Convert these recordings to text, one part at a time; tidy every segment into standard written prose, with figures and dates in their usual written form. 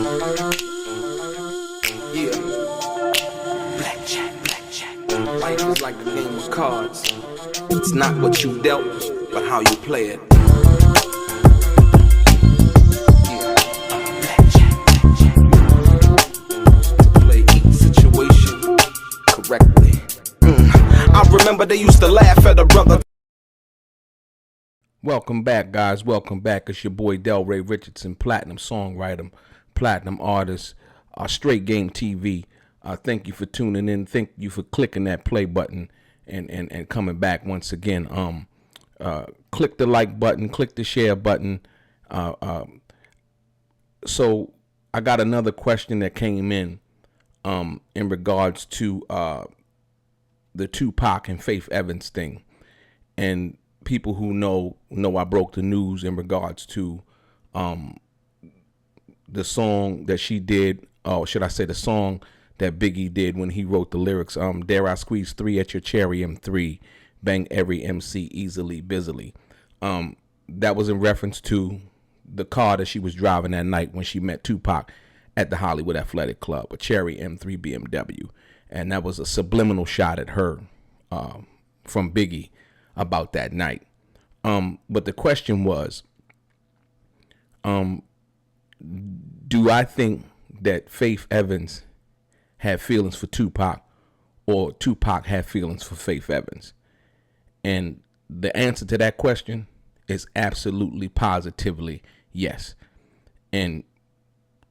Yeah. Blackjack. Life is like a game of cards. It's not what you dealt, but how you play it. Yeah. Blackjack. To play each situation correctly. I remember they used to laugh at a brother. Welcome back, guys. Welcome back. It's your boy Delray Richardson, platinum songwriter, platinum artist, Straight Game TV. Thank you for tuning in. Thank you for clicking that play button and coming back once again. Click the like button, click the share button. So I got another question that came in regards to the Tupac and Faith Evans thing, and people who know I broke the news in regards to the song that she did, or should I say the song that Biggie did when he wrote the lyrics, dare I squeeze 3 at your cherry M3, bang every MC easily, busily. That was in reference to the car that she was driving that night when she met Tupac at the Hollywood Athletic Club, a cherry M3 BMW. And that was a subliminal shot at her from Biggie about that night. But the question was, do I think that Faith Evans had feelings for Tupac, or Tupac had feelings for Faith Evans? And the answer to that question is absolutely, positively yes. And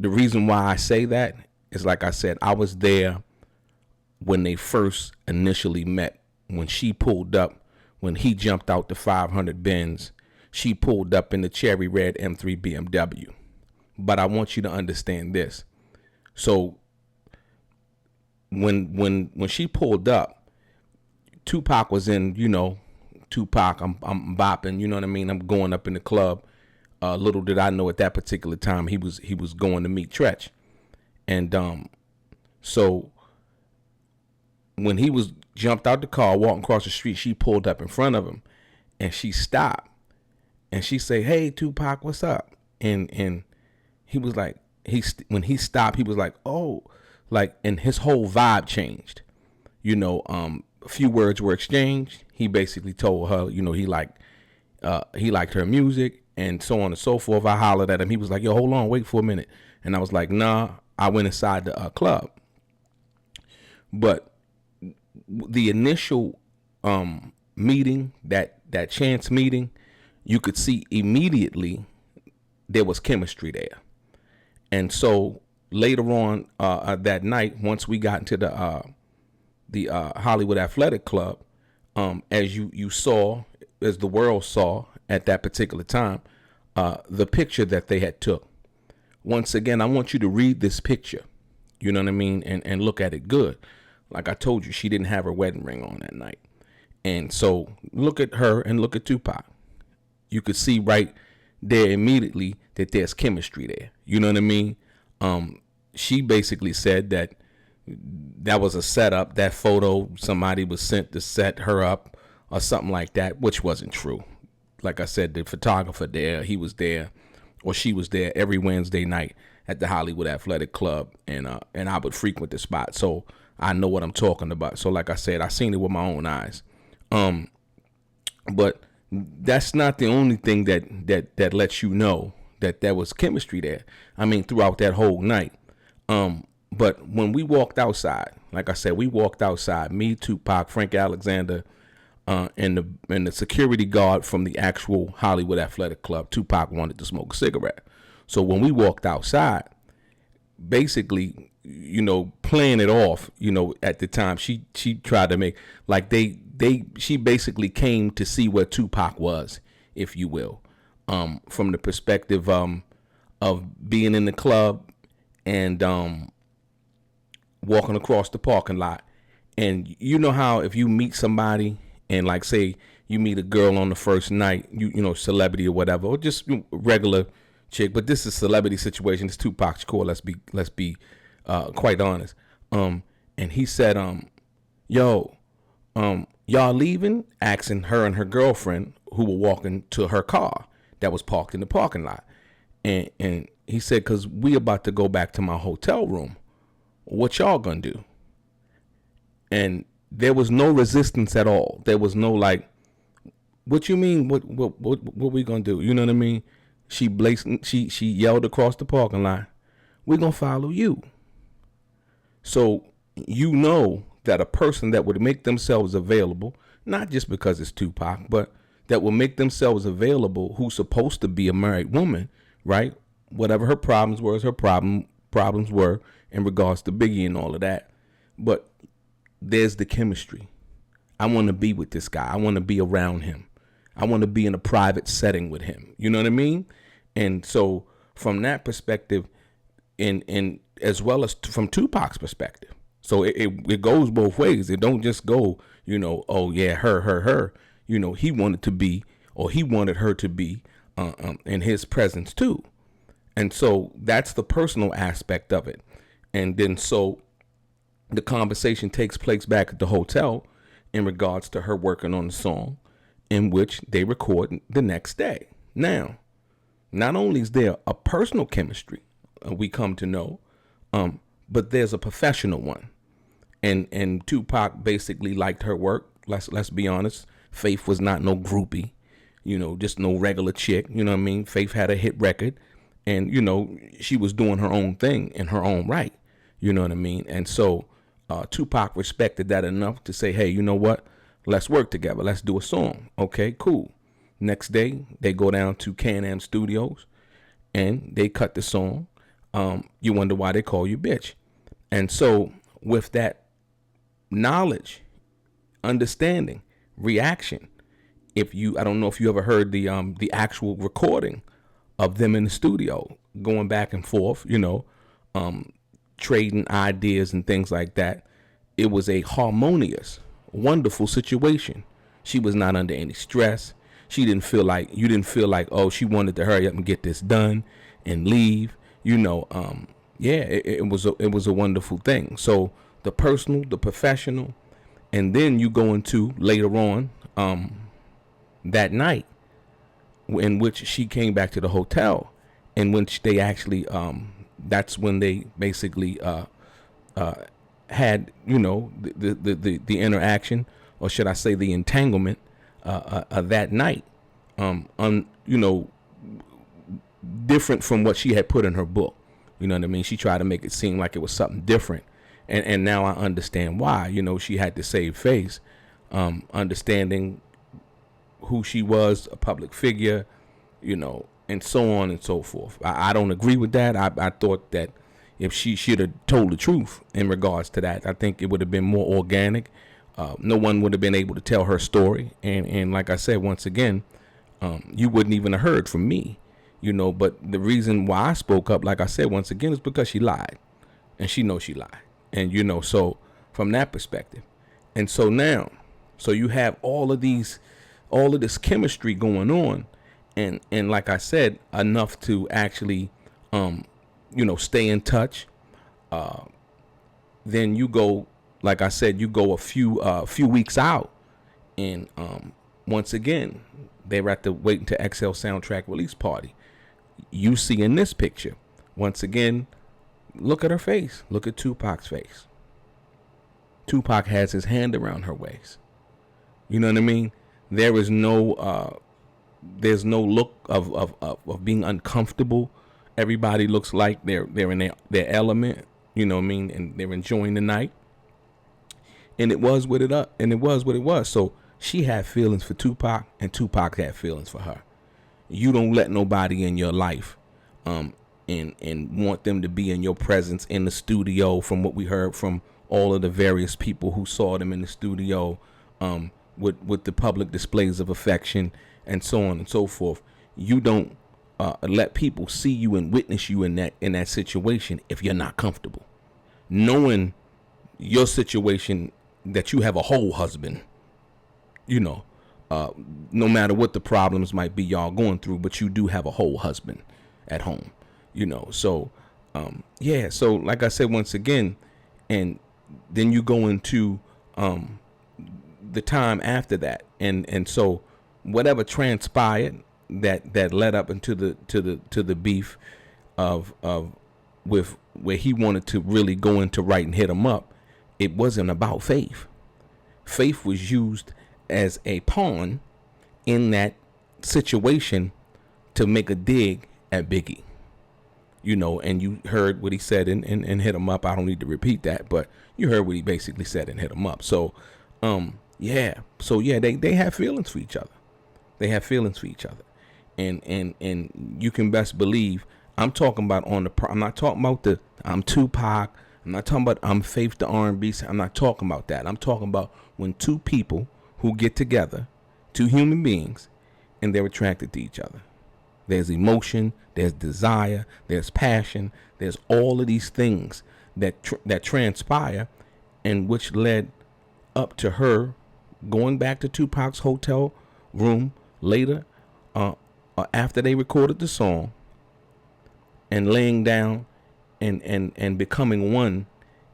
the reason why I say that is, like I said, I was there when they first initially met, when she pulled up. When he jumped out the 500 Benz, she pulled up in the cherry red M3 BMW. But I want you to understand this. So when she pulled up, Tupac was in, Tupac, I'm bopping, you know what I mean? I'm going up in the club. Little did I know at that particular time he was going to meet Tretch. And so when he was jumped out the car, walking across the street, she pulled up in front of him, and she stopped, and she said, "Hey, Tupac, what's up?" And he was like, when he stopped, he was like, "Oh," and his whole vibe changed. A few words were exchanged. He basically told her, he liked her music and so on and so forth. I hollered at him. He was like, "Yo, hold on, wait for a minute," and I was like, "Nah." I went inside the club, but the initial meeting, that chance meeting, you could see immediately there was chemistry there. And so later on that night, once we got into the Hollywood Athletic Club, as you saw, as the world saw at that particular time, the picture that they had took. Once again, I want you to read this picture, you know what I mean, and look at it good. Like I told you, she didn't have her wedding ring on that night. And so look at her and look at Tupac. You could see right there immediately that there's chemistry there. You know what I mean? She basically said that was a setup. That photo, somebody was sent to set her up or something like that, which wasn't true. Like I said, the photographer there, he was there, or she was there every Wednesday night at the Hollywood Athletic Club, and I would frequent the spot. So I know what I'm talking about. So like I said, I seen it with my own eyes. But that's not the only thing that lets you know that there was chemistry there. I mean, throughout that whole night. But when we walked outside, like I said, we walked outside, me, Tupac, Frank Alexander, and the security guard from the actual Hollywood Athletic Club. Tupac wanted to smoke a cigarette. So when we walked outside, basically, playing it off, at the time, she tried to make, like she basically came to see where Tupac was, if you will, from the perspective of being in the club and walking across the parking lot. And you know how if you meet somebody and, like, say you meet a girl on the first night, celebrity or whatever, or just regular chick, but this is a celebrity situation. It's Tupac Shakur. Let's be quite honest. And he said, "Yo, y'all leaving?" Asking her and her girlfriend, who were walking to her car that was parked in the parking lot, and He said, because we about to go back to my hotel room. What y'all gonna do? And there was no resistance at all. There was no like, what you mean? What we gonna do? You know what I mean? She yelled across the parking lot, we're gonna follow you. So you know that a person that would make themselves available, not just because it's Tupac, but that will make themselves available, who's supposed to be a married woman, right? Whatever her problems were, problems were in regards to Biggie and all of that. But there's the chemistry. I want to be with this guy. I want to be around him. I want to be in a private setting with him. You know what I mean? And so from that perspective, and as well as from Tupac's perspective, so it goes both ways. It don't just go, you know, oh yeah, her. You know, he wanted to be, or he wanted her to be in his presence too. And so that's the personal aspect of it. And then so the conversation takes place back at the hotel in regards to her working on the song, in which they record the next day. Now, not only is there a personal chemistry we come to know, but there's a professional one. And Tupac basically liked her work. Let's be honest. Faith was not no groupie, you know, just no regular chick. You know what I mean? Faith had a hit record, and, you know, she was doing her own thing in her own right. You know what I mean? And so Tupac respected that enough to say, hey, you know what? Let's work together. Let's do a song. Okay, cool. Next day, they go down to Can-Am Studios, and they cut the song. You wonder why they call you bitch. And so with that knowledge, understanding, reaction, I don't know if you ever heard the actual recording of them in the studio going back and forth, you know, trading ideas and things like that. It was a harmonious, wonderful situation. She was not under any stress. You didn't feel like, oh, she wanted to hurry up and get this done and leave. You know, it was a wonderful thing. So the personal, the professional, and then you go into later on that night in which she came back to the hotel, in which they actually that's when they basically had, you know, the interaction, or should I say the entanglement that night, you know, different from what she had put in her book. You know what I mean? She tried to make it seem like it was something different. And now I understand why. You know, she had to save face, understanding who she was, a public figure, you know, and so on and so forth. I don't agree with that. I thought that if she should have told the truth in regards to that, I think it would have been more organic. No one would have been able to tell her story. And like I said, once again, you wouldn't even have heard from me, you know. But the reason why I spoke up, like I said, once again, is because she lied, and she knows she lied. And, you know, so from that perspective. And so now, so you have all of this chemistry going on. And like I said, enough to actually, you know, stay in touch. Then you go, like I said, you go a few weeks out. And once again, they were at the Waiting to Exhale soundtrack release party. You see in this picture, once again, look at her face. Look at Tupac's face. Tupac has his hand around her waist. You know what I mean? There is there's no look of being uncomfortable. Everybody looks like they're in their element. You know what I mean? And they're enjoying the night. And it was what it was. So she had feelings for Tupac, and Tupac had feelings for her. You don't let nobody in your life and want them to be in your presence in the studio, from what we heard from all of the various people who saw them in the studio, with the public displays of affection and so on and so forth. You don't let people see you and witness you in that situation if you're not comfortable. Knowing your situation, that you have a whole husband, you know, no matter what the problems might be y'all going through, but you do have a whole husband at home, you know. So yeah, so like I said, once again, and then you go into the time after that, and so whatever transpired that led up into the beef, of with where he wanted to really go into right and hit him up, it wasn't about Faith. Faith was used as a pawn in that situation to make a dig at Biggie. You know, and you heard what he said in Hit 'Em Up. I don't need to repeat that, but you heard what he basically said in Hit 'Em Up. So, yeah. So, yeah, they have feelings for each other. They have feelings for each other. And you can best believe I'm talking about I'm not talking about I'm Tupac. I'm not talking about I'm Faith the R&B. I'm not talking about that. I'm talking about when two people who get together, two human beings, and they're attracted to each other. There's emotion, there's desire, there's passion, there's all of these things that transpire, and which led up to her going back to Tupac's hotel room later, after they recorded the song, and laying down and becoming one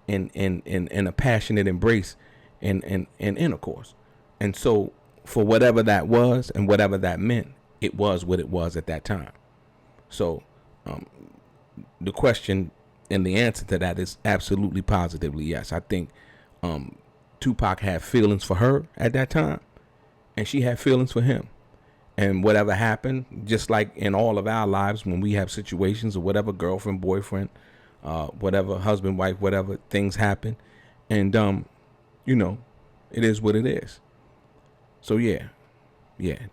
in a passionate embrace and intercourse. And so for whatever that was and whatever that meant, it was what it was at that time. So the question and the answer to that is absolutely positively yes. I think Tupac had feelings for her at that time, and she had feelings for him. And whatever happened, just like in all of our lives, when we have situations or whatever, girlfriend, boyfriend, whatever, husband, wife, whatever, things happen. And, you know, it is what it is. So, yeah,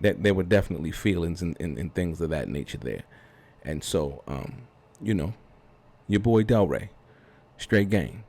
that there were definitely feelings and things of that nature there. And so, you know, your boy Delray, straight game.